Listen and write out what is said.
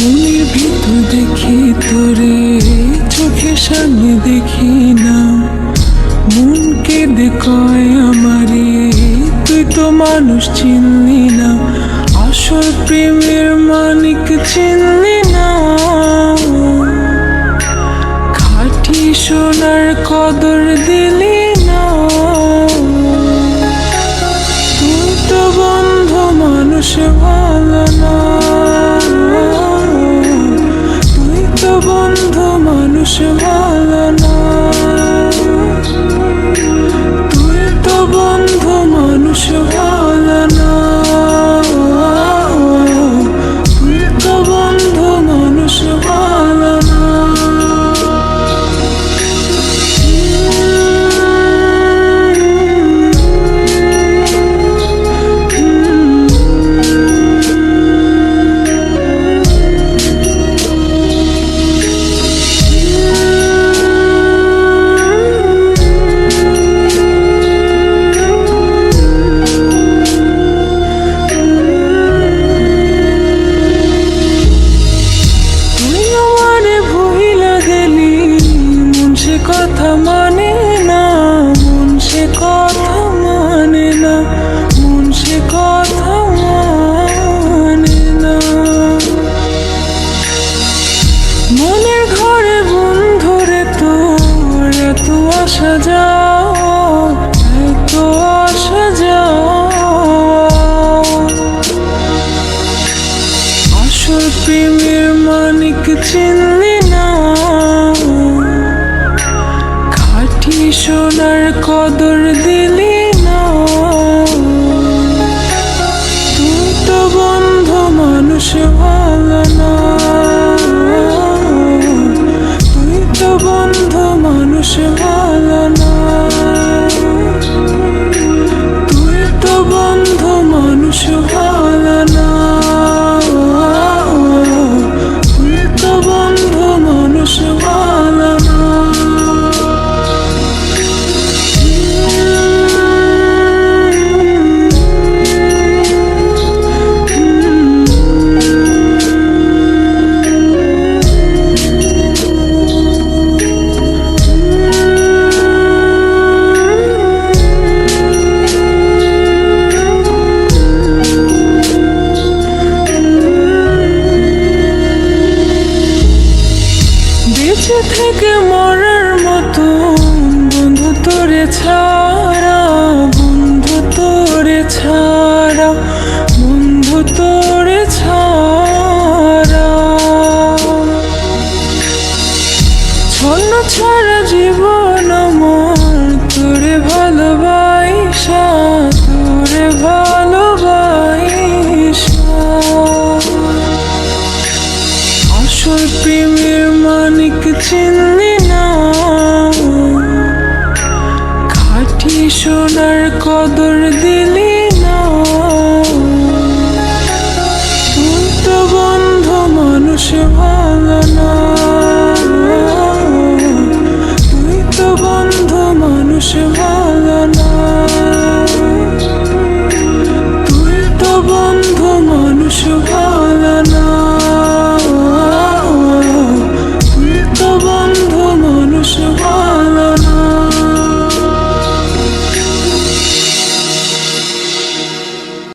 মনের ভিতর দেখি তোরে, চোখের সামনে দেখি না। মনকে দেখায় আমারে, তুই তো মানুষ চিনলি না। আসল প্রেমের মানিক চিনলি না। খাঁটি সোনার কদর দিলি না। তুই তো বন্ধু মানুষ ভালো না। তুই তো বন্ধু মানুষ ভালো না। তুই তো বন্ধু মানুষ ভালো না। তুই তো বন্ধু মানুষ ভালো না। কথা মানে না, মন সে কথা মানে না, মন সে কথা মানে না। মনের ঘরে বন্ধুরে তোর এত আসা যাওয়া, এত আসা যাওয়া। আসল প্রেমের মানিক চিনলি না। সোনার কদর দিলি না। তুই তো বন্ধু মানুষ ভালো না। তুই তো বন্ধু মানুষ ভালো না। তুই তো বন্ধু মানুষ ভালো না। তুই তো বন্ধু মানুষ ভালো না। বেঁচে থেকে মরার মতো বন্ধু তোরে ছাড়া, বন্ধু তোরে ছাড়া, বন্ধু তোরে ছাড়া। ছন্ন ছাড়া জীবন আমার, তোরে ভালোবাসা, তোরে ভালোবাসা। আসল প্রেমের মানিক চিনলি না। খাঁটি সোনার কদর দিলি